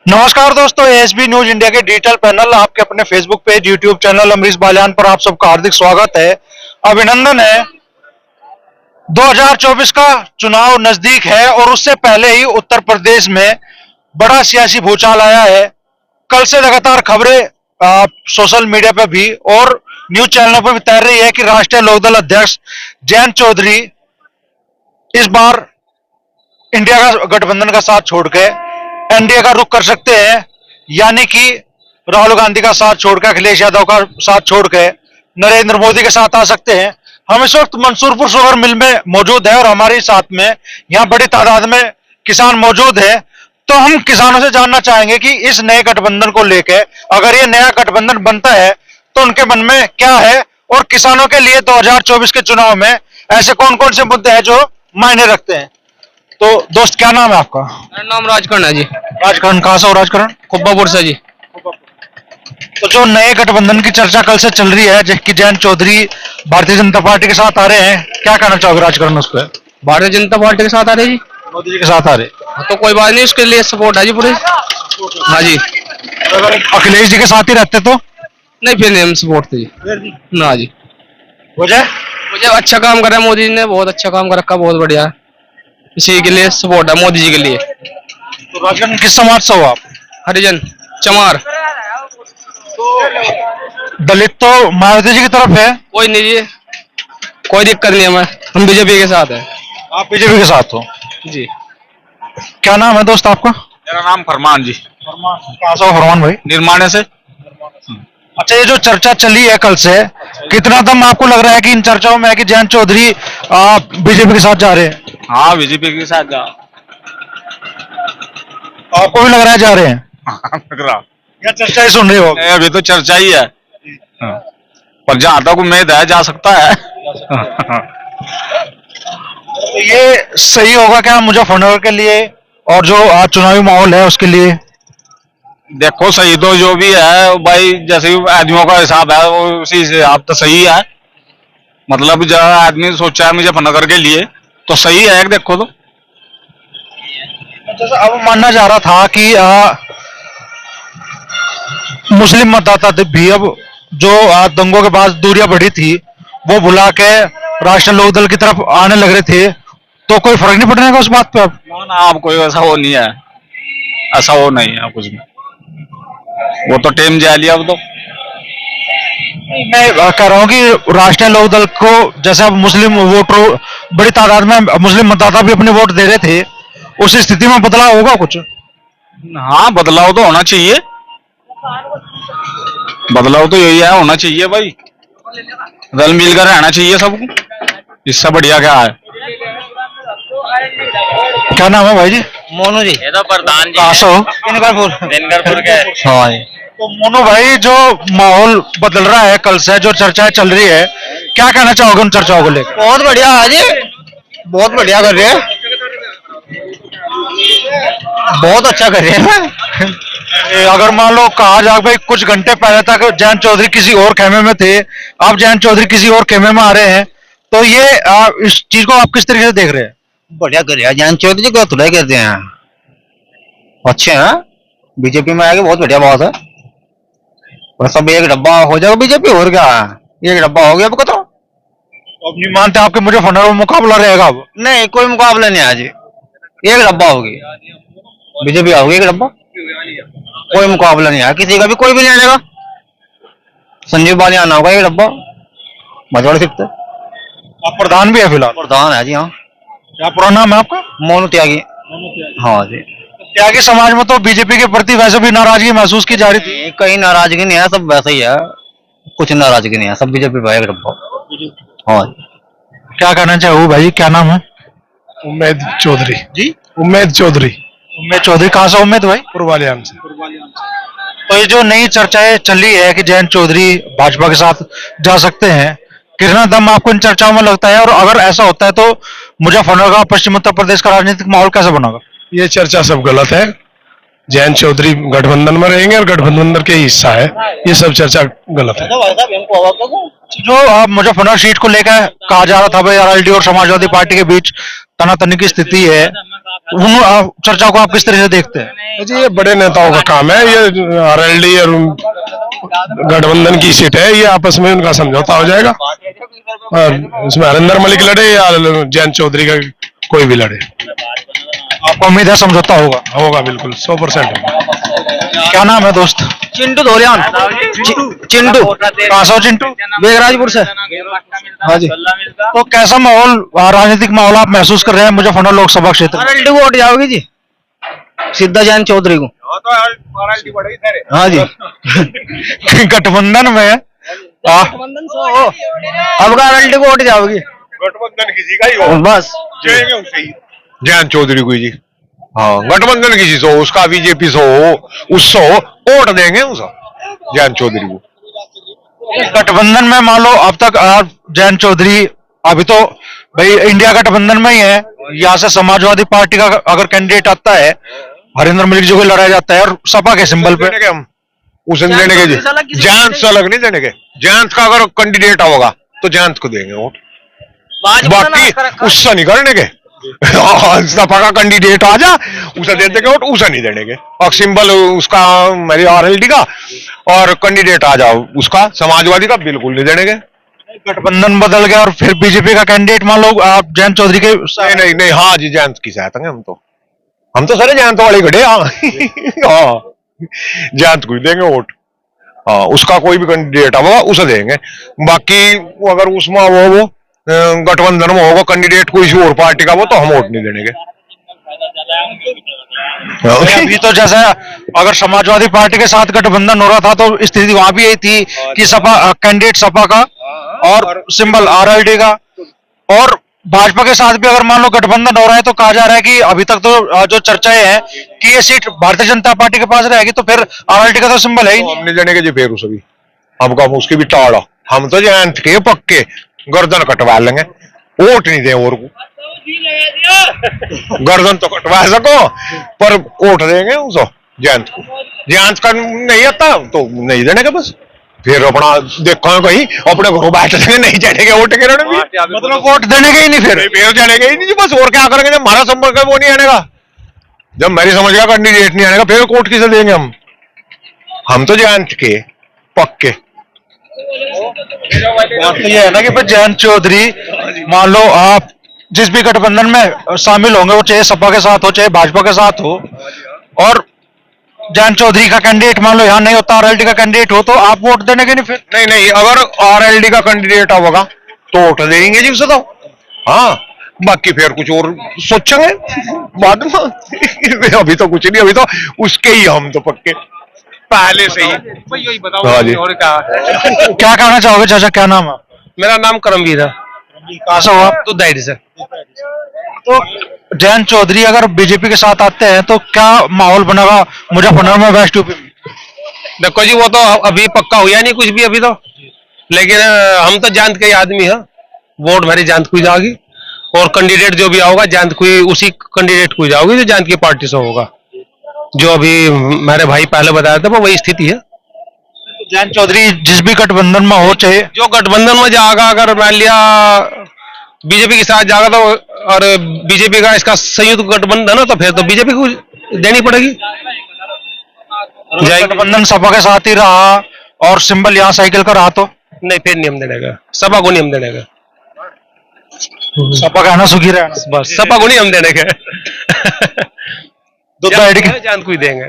नमस्कार दोस्तों, ASB news India के डिजिटल पैनल आपके अपने Facebook page, YouTube channel Amrish Baliyan पर आप सबका हार्दिक स्वागत है, अभिनंदन है। 2024 का चुनाव नजदीक है और उससे पहले ही उत्तर प्रदेश में बड़ा सियासी भूचाल आया है। कल से लगातार खबरें सोशल मीडिया पर भी और न्यूज चैनलों पर भी तैर रही है कि राष्ट्रीय लोकदल अध्यक्ष जयंत चौधरी इस बार इंडिया का गठबंधन का साथ छोड़ के एनडीए का रुख कर सकते हैं, यानी कि राहुल गांधी का साथ छोड़कर, अखिलेश यादव का साथ छोड़ के नरेंद्र मोदी के साथ आ सकते हैं। हम इस वक्त मंसूरपुर शुगर मिल में मौजूद है और हमारे साथ में यहाँ बड़ी तादाद में किसान मौजूद है। तो हम किसानों से जानना चाहेंगे कि इस नए गठबंधन को लेकर, अगर ये नया गठबंधन बनता है तो उनके मन में क्या है और किसानों के लिए 2024 के चुनाव में ऐसे कौन कौन से मुद्दे हैं जो मायने रखते हैं। तो दोस्त, क्या नाम है आपका? मेरा नाम राजकरण है जी। राजकरण कहाँ से हो? राजकरण कुब्बापुर से जी। तो जो नए गठबंधन की चर्चा कल से चल रही है कि जयंत चौधरी भारतीय जनता पार्टी के साथ आ रहे हैं, क्या कहना चाहोगे राजकरण उस पर? भारतीय जनता पार्टी के साथ आ रहे जी। मोदी जी के साथ आ रहे? तो कोई बात नहीं, उसके लिए सपोर्ट है जी पूरे। हाँ जी। अगर अखिलेश जी के साथ ही रहते तो? नहीं, फिर नहीं हम सपोर्ट थे जी। ना जी। वजह? मुझे अच्छा काम करा है मोदी जी ने, बहुत अच्छा काम कर रखा, बहुत बढ़िया है। इसी के लिए सपोर्ट है मोदी जी के लिए। तो राजकरण किस समाज से हो आप? हरिजन, चमार। दलित तो मायावती जी की तरफ है। कोई नहीं जी, कोई दिक्कत नहीं हमें, हम बीजेपी के साथ है। आप बीजेपी के साथ हो जी। क्या नाम है दोस्त आपका? मेरा नाम फरमान जी। कहाँ से हो फरमान भाई? निर्माणे से। अच्छा, ये जो चर्चा चली है कल से, कितना दम आपको लग रहा है कि इन चर्चाओं में है कि जयंत चौधरी बीजेपी के साथ जा रहे हैं? हाँ, बीजेपी के साथ जा। आपको भी लग रहा है जा रहे हैं? लग रहा। या चर्चा ही सुन रहे हो? नहीं, अभी तो चर्चा ही है। हाँ। पर जहाँ तक उम्मीद है जा सकता है। तो ये सही होगा क्या मुजफ्फरनगर के लिए और जो आज चुनावी माहौल है उसके लिए? देखो, सही तो जो भी है भाई, जैसे आदमियों का हिसाब है वो उसी हिसाब तो सही है। मतलब जो आदमी सोचा है मुजफ्फरनगर के लिए तो सही है। देखो तो जैसा अब मानना जा रहा था कि मुस्लिम मतदाता भी अब जो दंगों के बाद दूरियां बढ़ी थी वो भुला के राष्ट्रीय लोकदल की तरफ आने लग रहे थे, तो कोई फर्क नहीं पड़ने का उस बात पे अब? ना, आप कोई ऐसा वो नहीं है, ऐसा वो नहीं है कुछ भी। वो तो टेम जा लिया अब तो। मैं कह रहा हूँ कि राष्ट्रीय लोकदल को जैसे अब मुस्लिम वोटर बड़ी तादाद में मुस्लिम मतदाता भी अपने वोट दे रहे थे, उस स्थिति में बदलाव होगा कुछ? हाँ, बदलाव तो होना चाहिए। बदलाव तो यही है, होना चाहिए भाई। रल मिलकर रहना चाहिए सबको, इससे बढ़िया क्या है। क्या नाम है भाई जी? मोनू जी। ये तो प्रधान जी कहाँ से हो? दिनकरपुर के। हाँ जी। तो मोनू भाई, जो माहौल बदल रहा है कल से, जो चर्चाएं चल रही है, क्या कहना चाहोगे उन चर्चाओं को लेकर? बहुत बढ़िया है जी, बहुत बढ़िया कर रहे हैं, बहुत अच्छा कर रहे हैं। अगर मान लो कहा जाए भाई कुछ घंटे पहले तक जयंत चौधरी किसी और खेमे में थे, अब जयंत चौधरी किसी और खेमे में आ रहे हैं, तो ये इस चीज को आप किस तरीके से देख रहे हैं? बढ़िया कर रहे हैं जयंत चौधरी जी को, थोड़ा कहते हैं अच्छे हैं। बीजेपी में आएगा बहुत बढ़िया बात है। और सब एक डब्बा हो जाएगा बीजेपी, और क्या है, एक डब्बा हो गया आपको तो। अब नहीं मानते आपके मुजफ्फरनगर में मुकाबला रहेगा अब? नहीं, कोई मुकाबला नहीं आज, एक डब्बा होगी बीजेपी, आओगे एक डब्बा, कोई मुकाबला नहीं है किसी का भी, कोई भी नहीं आएगा। संजीव बालियान होगा एक डब्बा, मजोड़ सकते। आप प्रधान भी है फिलहाल? प्रधान है जी। हाँ। क्या पूरा नाम है आपका? मोनू त्यागी। हाँ जी। त्यागी समाज में तो बीजेपी के प्रति वैसे भी नाराजगी महसूस की जा रही थी। कहीं नाराजगी नहीं है, सब वैसा ही है, कुछ नाराजगी नहीं है, सब बीजेपी भाई एक डब्बा। हाँ जी। क्या कहना चाहे भाई, क्या नाम है? उम्मेद चौधरी जी। उम्मेद चौधरी उम्मेद चौधरी कहाँ से? उम्मेद भाई पूर्वालियान से। तो ये जो नई चर्चाएं चली है कि जयंत चौधरी भाजपा के साथ जा सकते हैं, कितना दम आपको इन चर्चाओं में लगता है? और अगर ऐसा होता है तो मुजफ्फरनगर, पश्चिम उत्तर प्रदेश का राजनीतिक माहौल कैसे बनेगा? ये चर्चा सब गलत है। जयंत चौधरी गठबंधन में रहेंगे और गठबंधन के हिस्सा है, ये सब चर्चा गलत है। जो मुजफ्फरनगर सीट को लेकर कहा जा रहा था भाई आरएलडी और समाजवादी पार्टी के बीच तनातनी की स्थिति है, उन चर्चा को आप किस तरह से देखते हैं? जी ये बड़े नेताओं का काम है, ये आरएलडी और गठबंधन की सीट है, ये आपस में उनका समझौता हो जाएगा और इसमें हरिंदर मलिक लड़े या जयंत चौधरी का कोई भी लड़े, आपको उम्मीद है समझौता होगा? होगा बिल्कुल 100%। क्या नाम है दोस्त? चिंटू धोलियान। चिंटू कहाँ से हो चिंटू? बेगराजपुर से। हाँ जी। तो कैसा माहौल, राजनीतिक माहौल आप महसूस कर रहे हैं मुजफ्फरनगर लोकसभा क्षेत्र में? आरएलडी को वोट जाओगी जी, सीधा जयंत चौधरी को। हाँ जी। गठबंधन में गठबंधन से हो, अब आरएलडी को वोट जाओगी। गठबंधन किसी का ही हो, बस जयंत चौधरी को जी। हाँ, गठबंधन किसी से हो, उसका बीजेपी से हो, उससे हो, वोट देंगे उसे जयंत चौधरी को। गठबंधन में मान लो अब तक जयंत चौधरी, अभी तो भाई इंडिया गठबंधन में ही है, यहाँ से समाजवादी पार्टी का अगर कैंडिडेट आता है, हरिंदर मलिक जी को लड़ाया जाता है और सपा के सिंबल पे हम उसे नहीं देने के जी, जयंत से अलग नहीं देने के। जयंत का अगर कैंडिडेट होगा तो जयंत को देंगे वोट, बाकी उससे नहीं करने के। सपा का कैंडिडेट आ जा उसे दे देंगे वोट, उसे नहीं देने के। और सिंबल उसका मेरी आरएलडी का और कैंडिडेट आ जाओ उसका समाजवादी का, बिल्कुल नहीं देने के। गठबंधन बदल गया और फिर बीजेपी का कैंडिडेट मान लो आप जयंत चौधरी के। नहीं नहीं नहीं, हाँ जी जयंत की चाहते हैं हम तो सारे जयंत वाले खड़े। हाँ हाँ, जयंत को ही देंगे वोट। हाँ, उसका कोई भी कैंडिडेट होगा उसे देंगे। बाकी अगर उसमें वो गठबंधन में होगा कैंडिडेट कोई और पार्टी का, वो तो हम वोट नहीं देने के। अभी तो जैसा अगर समाजवादी पार्टी के साथ गठबंधन हो रहा था तो स्थिति वहां भी यही थी कि सपा कैंडिडेट सपा का और सिंबल आरएलडी का, और भाजपा के साथ भी अगर मान लो गठबंधन हो रहा है तो कहा जा रहा है कि अभी तक तो जो चर्चाएं हैं कि ये सीट भारतीय जनता पार्टी के पास रहेगी, तो फिर आरएलडी का तो सिंबल है ही नहीं। हम नहीं देने के जी, फिर उसे भी हमका उसकी भी टाड़ा। हम तो जयंत के पक्के गर्दन कटवा लेंगे, वोट नहीं दे और को। गर्दन तो कटवा सको पर वोट देंगे उसको जयंत को। जयंत का नहीं आता तो नहीं देने के, बस फिर अपना देखो कहीं अपने घरों बैठ लेंगे, नहीं जाने के वोट के भी, मतलब वोट देने के ही नहीं, फिर जाने के ही नहीं, बस और क्या करेंगे। जब हमारा संपर्क है वो नहीं आने का, जब मेरी समझ का कैंडिडेट नहीं आने का, फिर वोट किसे देंगे हम तो जयंत के पक्के। बात तो ये है ना कि भाई जयंत चौधरी मान लो आप जिस भी गठबंधन में शामिल होंगे, वो चाहे सपा के साथ हो चाहे भाजपा के साथ हो, और जयंत चौधरी का कैंडिडेट मान लो यहाँ नहीं होता, आरएलडी का कैंडिडेट हो, तो आप वोट देने के नहीं फिर? नहीं नहीं, अगर आरएलडी का कैंडिडेट होगा तो वोट देंगे जी उसे तो। हाँ, बाकी फिर कुछ और सोचेंगे बाद में। अभी तो कुछ नहीं, अभी तो उसके ही हम तो पक्के पहले से ही। हाँ जी। क्या कहना चाहोगे चाचा, क्या नाम है? मेरा नाम करमवीर है। कहाँ से हो आप? तो दायरे से। तो जयंत चौधरी अगर बीजेपी के साथ आते हैं तो क्या माहौल बनेगा मुजफ्फरनगर में, वेस्ट यूपी में? देखो जी, वो तो अभी पक्का हुआ नहीं कुछ भी अभी तो, लेकिन हम तो जयंत के आदमी हैं, वोट मेरी जयंत को ही जाओगी, और कैंडिडेट जो भी आओगा जयंत को ही, उसी कैंडिडेट को ही जाओगी जो जयंत की पार्टी से होगा। जो अभी मेरे भाई पहले बताया था वो वही स्थिति है। जयंत चौधरी जिस भी गठबंधन में हो, चाहे जो गठबंधन में जाएगा, अगर मान लिया बीजेपी के साथ जाएगा तो, और बीजेपी का इसका संयुक्त गठबंधन है, तो फिर तो बीजेपी को देनी पड़ेगी। गठबंधन सपा के साथ ही रहा और सिंबल यहाँ साइकिल का रहा तो नहीं, फिर नियम देने का, सपा को नियम देने का, सपा कहना सुखी रहना, बस सपा को नियम देने का। जयंत को ही देंगे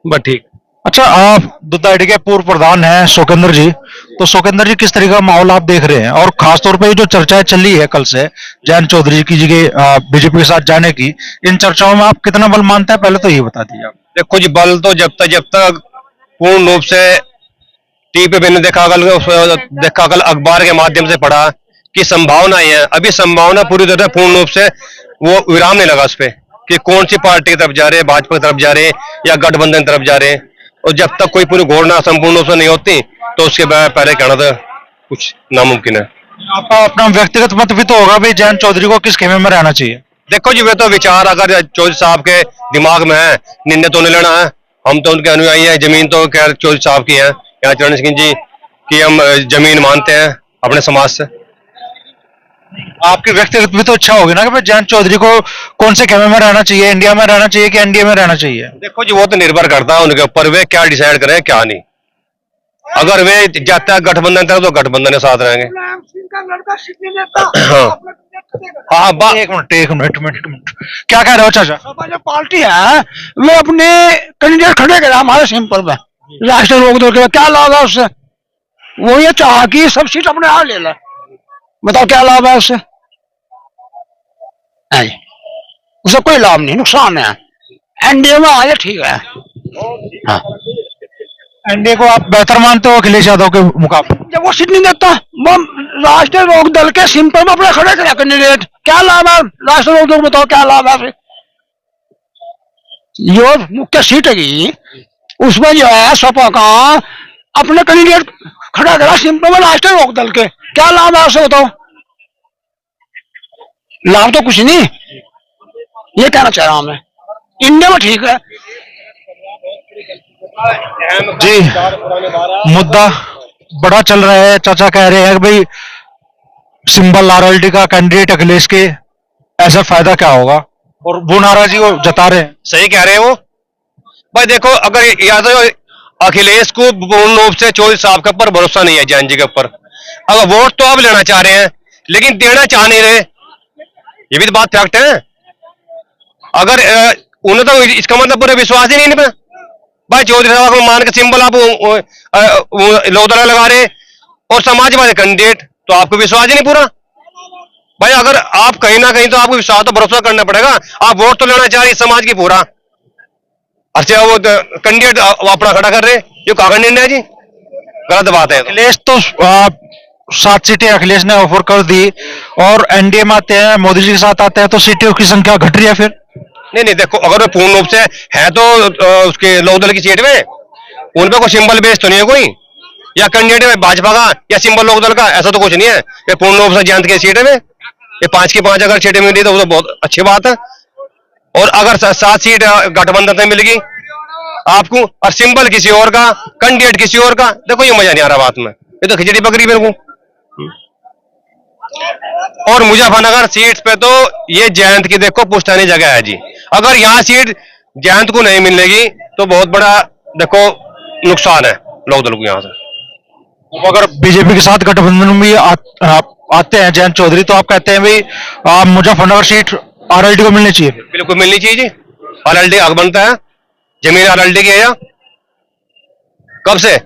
बस, ठीक। अच्छा, आप दुद्धाइडी के पूर्व प्रधान हैं शोकेंद्र जी, तो शोकेंद्र जी किस तरह का माहौल आप देख रहे हैं, और खासतौर पे जो चर्चाएं चली है कल से जयंत चौधरी की जगह बीजेपी के साथ जाने की, इन चर्चाओं में आप कितना बल मानते हैं, पहले तो ये बता दीजिए आप। देखो जी, बल तो जब तक पूर्ण रूप से टीवी पे मैंने देखा कल अखबार के माध्यम से पढ़ा कि संभावनाएं हैं, अभी संभावना पूरी तरह पूर्ण रूप से वो विराम नहीं लगा उस पर कि कौन सी पार्टी की तरफ जा रहे हैं, भाजपा की तरफ जा रहे हैं या गठबंधन की तरफ जा रहे हैं। और जब तक कोई पूरी घोषणा संपूर्ण रूप से नहीं होती तो उसके पहले कहना था कुछ नामुमकिन है। आपका अपना व्यक्तिगत मत भी तो होगा भाई जयंत चौधरी को किस खेमे में रहना चाहिए? देखो जी, वे तो विचार अगर चौधरी साहब के दिमाग में है, निर्णय तो नहीं लेना है, हम तो उनके अनुयायी हैं। जमीन तो खैर चौधरी साहब की है, यहाँ चरण सिंह जी की हम जमीन मानते हैं अपने समाज से। आपकी व्यक्तिगत भी तो इच्छा होगी ना कि भाई जयंत चौधरी को कौन से खेमे में रहना चाहिए, इंडिया में रहना चाहिए कि एनडीए में रहना चाहिए? देखो जी, वो तो निर्भर करता है उनके ऊपर, वे क्या डिसाइड करें क्या नहीं। अगर वे जाता है गठबंधन तक तो गठबंधन के साथ रहेंगे। हाँ एक मिनट, क्या कह रहे हो चाचा? जो पार्टी है वे अपने कैंडिडेट खड़े करे हमारे सिंपल में, राष्ट्रीय लोकदल के क्या लाभ है उससे? वो ये चाह कि सब सीट अपने यहाँ ले ले, बताओ क्या लाभ है उससे? उससे कोई लाभ नहीं, नुकसान है। एनडीए में आए ठीक है। हाँ। एनडीए को आप बेहतर मानते हो अखिलेश यादव के मुकाबले? जब वो सीट नहीं देता, वो राष्ट्रीय लोक दल के सिंपल में अपने खड़े करे कैंडिडेट, क्या लाभ है राष्ट्रीय लोक दल? बताओ क्या लाभ है? जो मुख्य सीट है उसमें जो है सपा का अपने कैंडिडेट खड़ा करा सिंपल में राष्ट्रीय लोक दल के, क्या लाभ है उसे? बताओ, लाभ तो कुछ नहीं। ये कहना चाह रहा हूं मैं, इंडिया में ठीक है जी। मुद्दा बड़ा चल रहा है, चाचा कह रहे हैं कि भाई सिंबल आरएलडी का कैंडिडेट अखिलेश के, ऐसा फायदा क्या होगा? और वो नाराजगी को जता रहे हैं। सही कह रहे हैं वो भाई। देखो, अगर यादव अखिलेश को पूर्ण रूप से चौधरी साहब के ऊपर भरोसा नहीं है, जैन जी के ऊपर। अगर वोट तो अब लेना चाह रहे हैं लेकिन देना चाह नहीं रहे, ये भी तो बात फैक्ट है। अगर उन्हें तो इसका मतलब पूरा विश्वास ही नहीं भाई। चौधरी साहब को मान के सिंबल आप लोकदल लगा रहे और समाजवादी कैंडिडेट, तो आपको विश्वास ही नहीं पूरा भाई। अगर आप कहीं ना कहीं तो आपको विश्वास तो भरोसा करना पड़ेगा। आप वोट तो लेना चाह रहे समाज की पूरा, अच्छा वो कैंडिडेट अपना खड़ा कर रहे, ये कागज निर्णय है जी, गलत बात है। अखिलेश तो 7 सीटें अखिलेश ने ऑफर कर दी और एनडीए में आते हैं, मोदी जी के साथ आते हैं, तो सीटों की संख्या घट रही है फिर? नहीं, देखो, अगर वो पूर्ण रूप से है तो उसके लोकदल की सीट में उन पे कोई सिंबल बेस तो नहीं है कोई, या कैंडिडेट में भाजपा का या सिंबल लोकदल का, ऐसा तो कुछ नहीं है। ये पूर्ण रूप से जयंत की सीट में, ये 5 की 5 अगर सीटें मिली तो वो तो बहुत अच्छी बात है। और अगर 7 सीट गठबंधन से मिलेगी आपको और सिंबल किसी और का, कैंडिडेट किसी और का, देखो ये मजा नहीं आ रहा बात में, ये तो खिचड़ी पकड़ी मेरे को। और मुजफ्फरनगर सीट पे तो ये जयंत की देखो पुश्तैनी जगह है जी। अगर यहाँ सीट जयंत को नहीं मिलेगी तो बहुत बड़ा देखो नुकसान है लोकदल को यहाँ से। अगर बीजेपी के साथ गठबंधन में आते हैं जयंत चौधरी, तो आप कहते हैं भाई मुजफ्फरनगर सीट आरएलडी को मिलनी चाहिए? बिल्कुल मिलनी चाहिए जी। आरएलडी हक बनता है, जमीन आरएलडी की है यहाँ कब से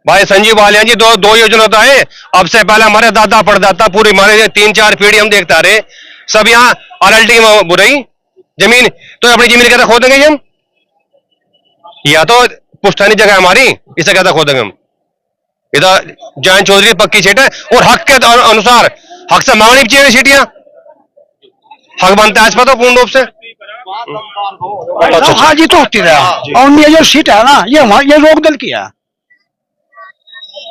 भाई। संजीव बालियान जी दो योजना तो है, अब से पहले हमारे दादा परदादा पूरी हमारे 3-4 पीढ़ी हम देखते आ रहे, सब यहाँ आरएलडी में बुराई जमीन, तो अपनी जमीन कैसे खोदेंगे हम? या तो पुश्तैनी जगह हमारी, इसे कैसे खोदेंगे हम? इधर जयंत चौधरी पक्की सीट है और हक के अनुसार, हक से मांगनी चाहिए सीट, यहाँ हक बनता है इस पर तो पूर्ण रूप से। हाँ जी, तो होती रहा। और ये जो सीट है ना, ये लोकदल की है।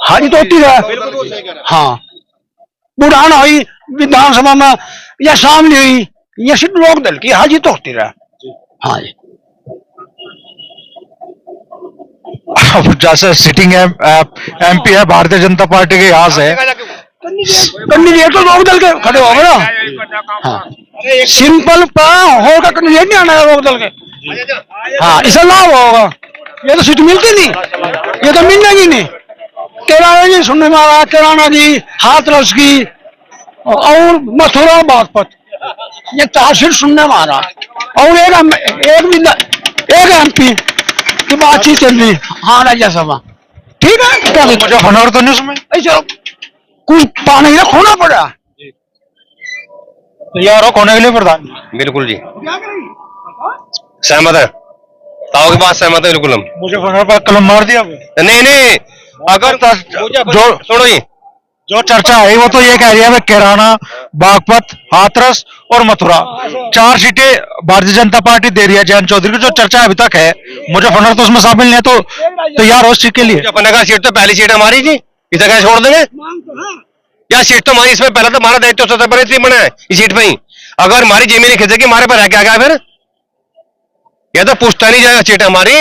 हाँ जी, तो होती रहा। हाँ, बुढ़ान हुई विधानसभा में या सामने हुई, ये सीट लोकदल की। हाँ जी, तो होती रहा। हाँ जी, जैसे सिटिंग एमपी है भारतीय जनता पार्टी के यहाँ से, कैंडिडेट तो लोकदल के खड़े हो गए ना। हाँ, सिंपल होगा कैंडिडेट नहीं आना लोकदल के। हाँ, इसे लाभ होगा। ये तो सीट मिलती नहीं, ये तो मिलेगी नहीं। किराना जी सुनने में आ रहा, किराना जी, हाथरस की और मथुरा बागपत, ये 4 सीट सुनने में आ रहा। और एक एमपी की बातचीत चल रही। हाँ, राज्यसभा ठीक है, क्या मुजफ्फरनगर तो नहीं उसमें? चलो कुछ पाने के खोना पड़ा। तैयार हो खोने के लिए प्रधान? बिल्कुल जी, सहमत है, ताऊ की बात सहमत है बिल्कुल हम। मुजफ्फरनगर पर कलम मार दिया? नहीं, अगर जो सुनो जी, जो चर्चा है वो तो ये कह रही है किराना, बागपत, हाथरस और मथुरा 4 सीटें भारतीय जनता पार्टी दे रही है जयंत चौधरी को। जो चर्चा अभी तक है, मुजफ्फरनगर तो उसमें शामिल नहीं है, तो तैयार हो सीट के लिए? मुजफ्फरनगर सीट तो पहली सीट हमारी जी, इसे कैसे छोड़ देंगे? या सीट तो हमारी, इसमें पहले तो हमारा दायित्व सबसे बड़े बना है इस सीट पे ही। अगर हमारी जमीन खिंचेगी हमारे पर है क्या फिर? यह तो पुश्तैनी जाएगा सीट हमारी,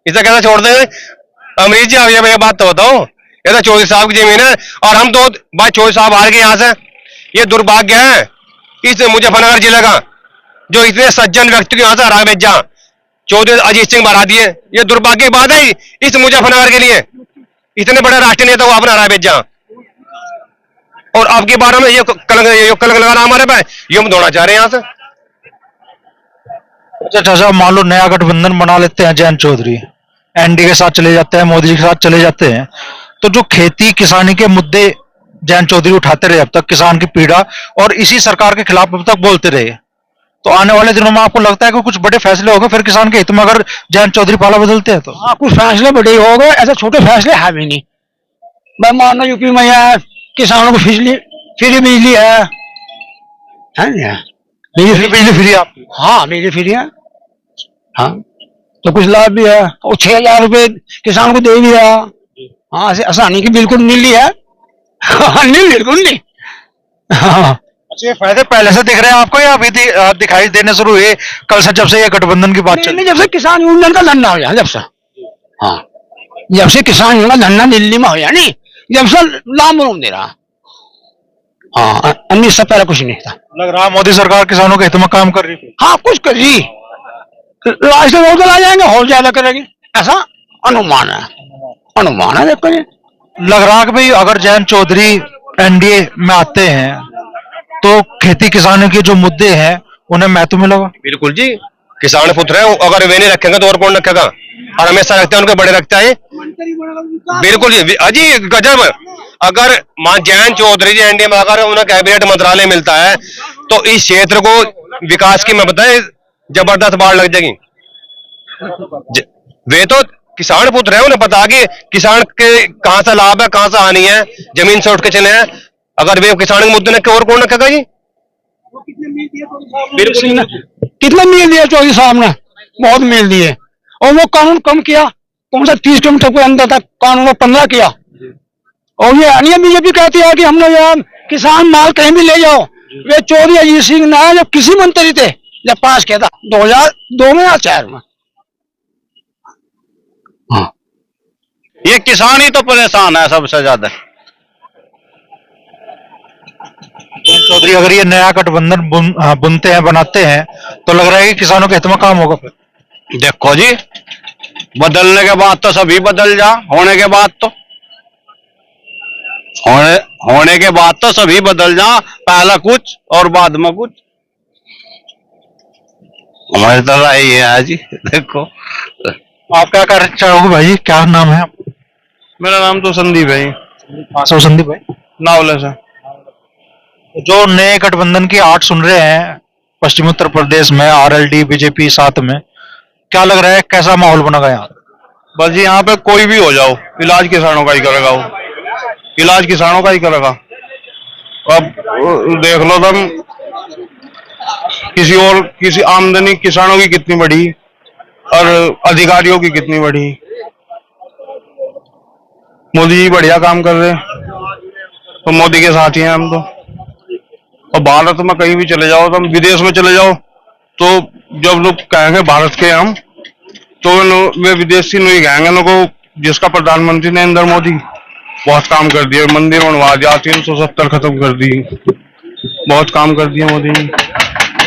इसे कैसे छोड़ देंगे? अमरीत जी, अब बात तो बताओ, ये तो चौधरी साहब की जमीन है और हम तो भाई चौधरी साहब हार गए यहाँ से, ये दुर्भाग्य है इस मुजफ्फरनगर जिले का, जो इतने सज्जन व्यक्ति को यहाँ से हरा भेजा, चौधरी अजीत सिंह हरा दिए। ये दुर्भाग्य की बात है इस मुजफ्फरनगर के लिए, इतने बड़े राष्ट्रीय नेता को आपने हरा भेजा। और आपकी बार में ये कलंक लगाना हमारे पे, ये हम दौड़ना चाह रहे हैं यहाँ से। अच्छा चाचा, मान लो नया गठबंधन बना लेते हैं, जयंत चौधरी एनडीए के साथ चले जाते हैं, मोदी जी के साथ चले जाते हैं, तो जो खेती किसानी के मुद्दे जयंत चौधरी उठाते रहे अब तक, किसान की पीड़ा, और इसी सरकार के खिलाफ अब तक बोलते रहे, तो आने वाले दिनों में आपको लगता है कि कुछ बड़े फैसले हो गए फिर किसान के हित में अगर जयंत चौधरी पाला बदलते हैं तो? हाँ, कुछ फैसले बड़े हो गए, ऐसे छोटे फैसले है भी नहीं। मैं मानो यूपी में है किसानों को फ्री बिजली है बिजली फ्री आप? हाँ, बिजली फ्री है। हाँ, तो कुछ लाभ भी है, और 6,000 रुपए किसान को दे दिया। हाँ, ऐसे आसानी की बिल्कुल मिली है। नहीं, बिल्कुल नहीं। हाँ, अच्छा, ये फायदे पहले से दिख रहे हैं आपको या अभी दिखाई देने शुरू हुए कल से, जब से ये गठबंधन की बात चल? नहीं, जब से किसान यूनियन का धरना हो गया, जब से, हाँ, जब से किसान यूनियन का धरना दिल्ली में हो गया, नहीं जब से लाम रूम दे रहा। हाँ, 19 से पहले कुछ नहीं था। लग रहा मोदी सरकार किसानों के हित में काम कर रही थी। हाँ, कुछ कर रही, लास्ट में वो आ जाएंगे और ज्यादा करेंगे, ऐसा अनुमान है। अनुमान है, देखो ये लग रहा है कि भाई अगर जयंत चौधरी एनडीए में आते हैं तो खेती किसानों के जो मुद्दे हैं उन्हें महत्व मिलेगा। बिल्कुल जी, किसान पुत्र है, अगर वे नहीं रखेंगे तो और कौन रखेगा? और हमेशा रखते हैं, उनके बड़े रखता है। बिल्कुल जी, अजी गजब। अगर मां जयंत चौधरी जी एनडीए में अगर उन्हें कैबिनेट मंत्रालय मिलता है तो इस क्षेत्र को विकास की मैं बताए जबरदस्त बाढ़ लग जाएगी। वे तो किसान पुत्र है, उन्हें पता कि किसान के कहां से लाभ है कहां से हानि है, जमीन से उठ के चले हैं। अगर वे किसान के मुद्दे रखे और कौन रखेगा जी? कितने मील दिए चौधरी साहब ने? बहुत मील दिए। और वो कानून कम किया, कौन सा 30 किलोमीटर के अंदर तक कानून 15 किया। और ये अन्य बीजेपी कहती है कि हमने यार किसान माल कहीं भी ले जाओ। वे चौधरी अजीत सिंह ने जब किसी मंत्री थे जब पास किया था 2002 में या 4 में। हाँ, ये किसान ही तो परेशान है सबसे ज्यादा। चौधरी अगर ये नया गठबंधन बुनते हैं, बनाते हैं, तो लग रहा है कि किसानों के हित में काम होगा फिर। देखो जी, बदलने के बाद तो सभी बदल जा, होने के बाद तो होने के बाद तो सभी बदल जा, पहला कुछ और बाद में कुछ। हमारी तरह ही है जी। देखो, आप क्या करना चाहोगे भाई? क्या नाम है आपका? मेरा नाम तो संदीप है। संदीप भाई, नावले से। जो नए गठबंधन की आठ सुन रहे हैं पश्चिमी उत्तर प्रदेश में, आरएलडी बीजेपी साथ में, क्या लग रहा है कैसा माहौल बनेगा यहाँ? बस जी, यहाँ पे कोई भी हो जाओ, इलाज किसानों का ही करेगा, वो इलाज किसानों का ही करेगा। अब देख लो तुम, किसी आमदनी किसानों की कितनी बढ़ी और अधिकारियों की कितनी बढ़ी। मोदी जी बढ़िया काम कर रहे हैं, तो मोदी के साथ ही हैं हम तो। और भारत में कहीं भी चले जाओ, तुम विदेश में चले जाओ, तो जब लोग कहेंगे भारत के हम, तो वे विदेशी नहीं कहेंगे उनको, जिसका प्रधानमंत्री नरेंद्र मोदी बहुत काम कर दिया, मंदिर बनवा दिया, 370 खत्म कर दी, बहुत काम कर दिया मोदी ने।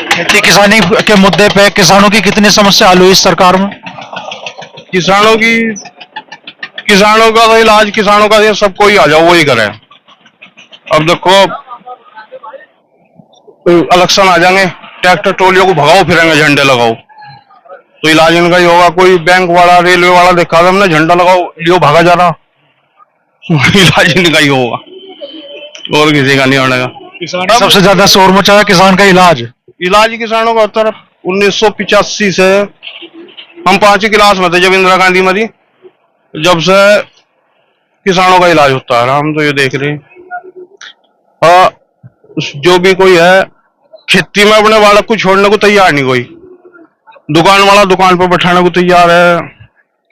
खेती किसानी के मुद्दे पे किसानों की कितनी समस्या हल हुई इस सरकार में? किसानों का तो इलाज, किसानों का सब कोई आ जाओ वही करे। अब देखो, इलेक्शन आ जाएंगे, ट्रैक्टर ट्रोलियों को भगाओ फिरेंगे, झंडे लगाओ, तो इलाज इनका ही होगा। कोई बैंक वाला, रेलवे वाला देखा था हमने, झंडा लगाओ लियो भागा जा रहा, इलाज इनका ही होगा, और किसी का नहीं होने का। सबसे ज्यादा शोर मचा है किसान का इलाज किसानों का होता है। 1985 से हम 5वीं क्लास में थे जब इंदिरा गांधी मरी, जब से किसानों का इलाज होता है, हम तो ये देख रहे हैं। जो भी कोई है खेती में अपने बालक को छोड़ने को तैयार नहीं, कोई दुकान वाला दुकान पर बैठाने को तैयार है,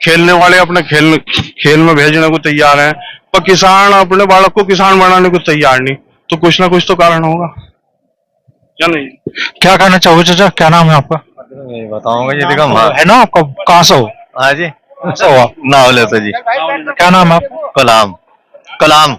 खेलने वाले अपने खेल में भेजने को तैयार है, पर किसान अपने बालक को किसान बनाने को तैयार नहीं। तो कुछ ना कुछ तो कारण होगा, क्या नहीं? क्या कहना चाहोगे चाचा? क्या नाम है आपका? बताऊंगा जी, देखो है ना आपका, कहाँ से हो? हाँ जी, कहाँ से हो आप? नावले से जी। क्या नाम है आपका? कलाम।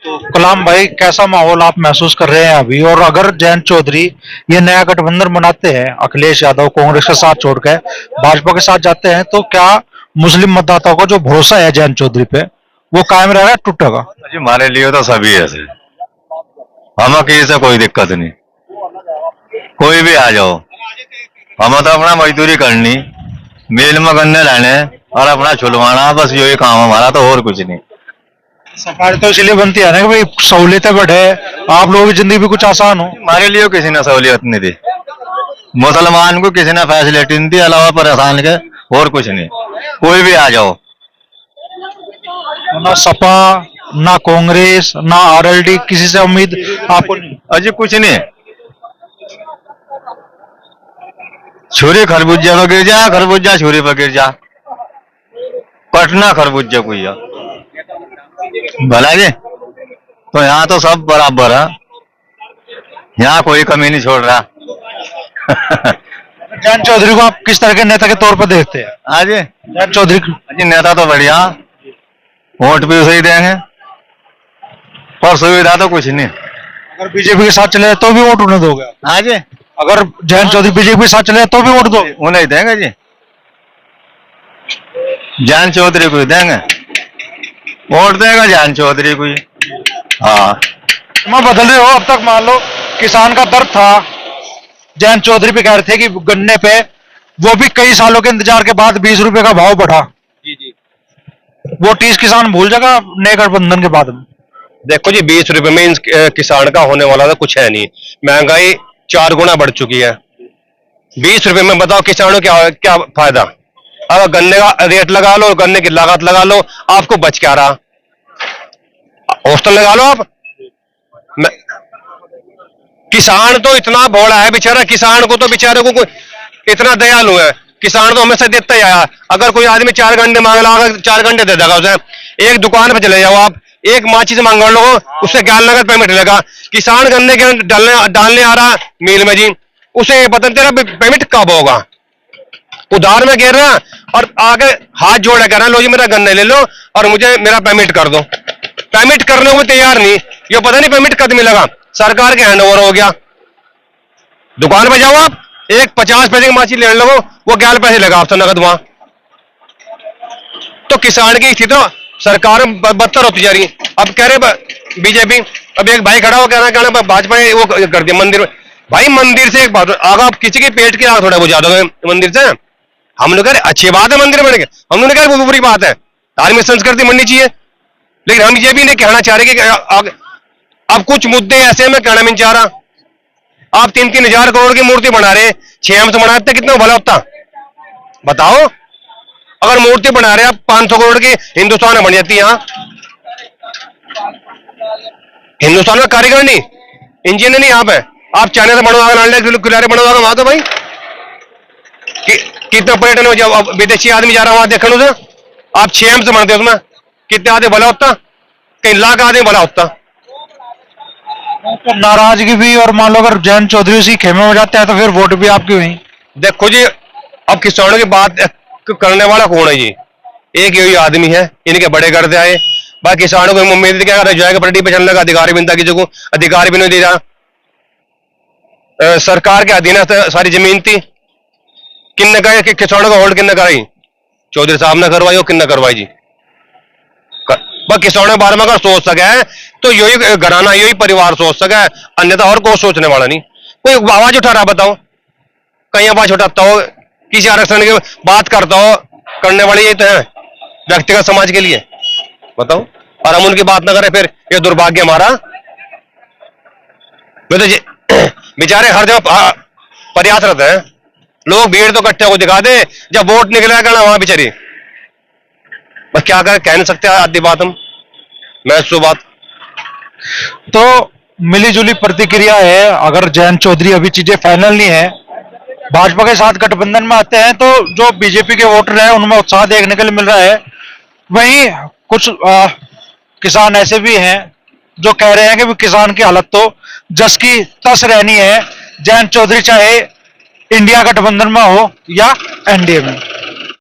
कलाम भाई, कैसा माहौल आप महसूस कर रहे हैं अभी? और अगर जयंत चौधरी ये नया गठबंधन बनाते हैं, अखिलेश यादव कांग्रेस के साथ छोड़कर भाजपा के साथ जाते हैं, तो क्या मुस्लिम मतदाताओं का जो भरोसा है जयंत चौधरी पे वो कायम रहेगा, टूटेगा? जी हमारे लिए तो सभी ऐसे, हमें किसी से कोई दिक्कत नहीं, कोई भी आ जाओ, हमें तो अपना मजदूरी करनी, मिल में गन्ने लाने और अपना छुलवाना, बस यही काम हमारा, तो और कुछ नहीं। सरकार तो इसलिए बनती है ना कि भाई सहूलियतें बढ़े, आप लोगों की जिंदगी भी कुछ आसान हो। हमारे लिए किसी ने सहूलियत नहीं दी, मुसलमान को किसी ने फैसिलिटी नहीं दी, अलावा परेशान के, और कुछ नहीं। कोई भी आ जाओ, ना सपा, ना कांग्रेस, ना आरएलडी, किसी से उम्मीद आपको नहीं? अजी कुछ नहीं, छुरी खरबूजा पर गिर जा, खरबूजा छुरी पर गिर जा, कटना खरबूजा कोई भला जी। तो यहाँ तो सब बराबर है, यहाँ कोई कमी नहीं छोड़ रहा। जयंत चौधरी को आप किस तरह के नेता के तौर पर देखते हैं? हाँ जी, जयंत चौधरी जी नेता तो बढ़िया, वोट भी उसे ही देंगे, पर सुविधा तो कुछ नहीं। अगर बीजेपी के साथ चले तो भी वोट उन्हें दोगे? हाँ जी, अगर जयंत चौधरी बीजेपी के साथ चले तो भी वोट दो? उन्हें ही देंगे जी, जयंत चौधरी को ही देंगे, वोट देगा जयंत चौधरी को ही। हाँ, मैं बदल रहे हो, अब तक मान लो किसान का दर्द था, जयंत चौधरी पे कह रहे थे कि गन्ने पे वो भी कई सालों के इंतजार के बाद 20 रुपए का भाव बढ़ा। जी जी। वो 30 किसान भूल जाएगा नए गठबंधन के बाद में? देखो जी, 20 रुपए में किसान का होने वाला तो कुछ है नहीं, महंगाई 4 गुना बढ़ चुकी है। 20 रुपए में बताओ किसानों क्या क्या फायदा? अगर गन्ने का रेट लगा लो, गन्ने की लागत लगा लो, आपको बच क्या रहा? हॉस्टल लगा लो आप। किसान तो इतना भोला है बेचारा, किसान को तो बेचारे को कोई इतना दयालु है, किसान तो हमेशा देता ही आया। अगर कोई आदमी 4 घंटे मांग रहा, 4 घंटे दे देगा उसे। एक दुकान पे चले जाओ आप, एक माचिस मांग लो, उससे क्या नगद पेमेंट लेगा। किसान गन्ने के डालने आ रहा मिल में जी, उसे पता नहीं तेरा पेमेंट कब होगा। उधार में गिर रहा और आगे हाथ जोड़े कह रहा, लो जी मेरा गन्ने ले लो और मुझे मेरा पेमेंट कर दो। पेमेंट करने को तैयार नहीं, ये पता नहीं पेमेंट कब मिलेगा। सरकार के हैंडओवर हो गया। दुकान पे जाओ आप, एक 50 पैसे की माछी ले लो, वो 11 पैसे लगा आपसे नगद वहां। तो किसान की स्थिति तो सरकार बदतर होती जा रही है। अब कह रहे बीजेपी, अब एक भाई खड़ा हो कह रहा भाजपा ने वो कर दिया मंदिर में। भाई मंदिर से एक बात, अगर आप किसी के पेट की आग थोड़ा बुझा दोगे मंदिर से, हम लोग कह रहे अच्छी बात है मंदिर बन के, हम लोग कह रहे वो बुरी बात है, धार्मिक संस्कृति बननी चाहिए। लेकिन हम ये भी नहीं कहना चाह रहे कि अब कुछ मुद्दे ऐसे में कहना नहीं चाह रहा। आप 3-3 हजार करोड़ की मूर्ति बना रहे, 6 से बनाते कितना भला होता बताओ। अगर मूर्ति बना रहे आप 500 करोड़ की, हिंदुस्तान में बन जाती है। यहाँ हिंदुस्तान में कारीगर नहीं, इंजीनियर नहीं आप है। आप चाइना से बनवागा, लाल किले बनवागा वहां तो भाई कितना पर्यटन हो जाए, विदेशी आदमी जा रहा है वहां देखने उसे। आप 6 से बनते उसमें कितने आदमी भला होता, कई लाख आदमी भला होता। तो नाराजगी भी, और मान लो अगर जयंत चौधरी उसी खेमे हो जाते हैं तो फिर वोट भी आपकी हुई। देखो जी, अब किसानों की बात करने वाला कौन है जी? एक यही आदमी है, इनके बड़े करते आए। बाकी किसानों को उम्मीद क्या कर जाएगा, पलटी पे चलने का अधिकार भी नहीं था, किसी को अधिकार भी नहीं दे रहा। सरकार के अधीन सारी जमीन थी, किन्ने कहा कि किसानों का होल्ड किन्ने कराई? चौधरी साहब ने करवाई, और किन्ने करवाई जी? बस किसानों के बारे में अगर सोच सके तो यही घराना, यही परिवार सोच सके, अन्यथा और कोई सोचने वाला नहीं। कोई आवाज उठा रहा बताओ, कहीं आवाज उठाता हो, किसी आरक्षण की बात करता हो, करने वाले ये तो है व्यक्तिगत समाज के लिए बताओ। और हम उनकी बात ना करें, फिर ये दुर्भाग्य हमारा। तो बेचारे हर जगह प्रयासरत है, लोग भीड़ तो इकट्ठे को दिखा दे, जब वोट निकलेगा वहां बेचारी बस क्या करें, कह नहीं सकते आधी बात हम। मैं सो बात तो मिली जुली प्रतिक्रिया है। अगर जयंत चौधरी अभी चीजें फाइनल नहीं है, भाजपा के साथ गठबंधन में आते हैं, तो जो बीजेपी के वोटर हैं उनमें उत्साह देखने के लिए मिल रहा है। वहीं कुछ किसान ऐसे भी हैं जो कह रहे हैं कि किसान की हालत तो जस की तस रहनी है, जयंत चौधरी चाहे इंडिया गठबंधन में हो या एनडीए में।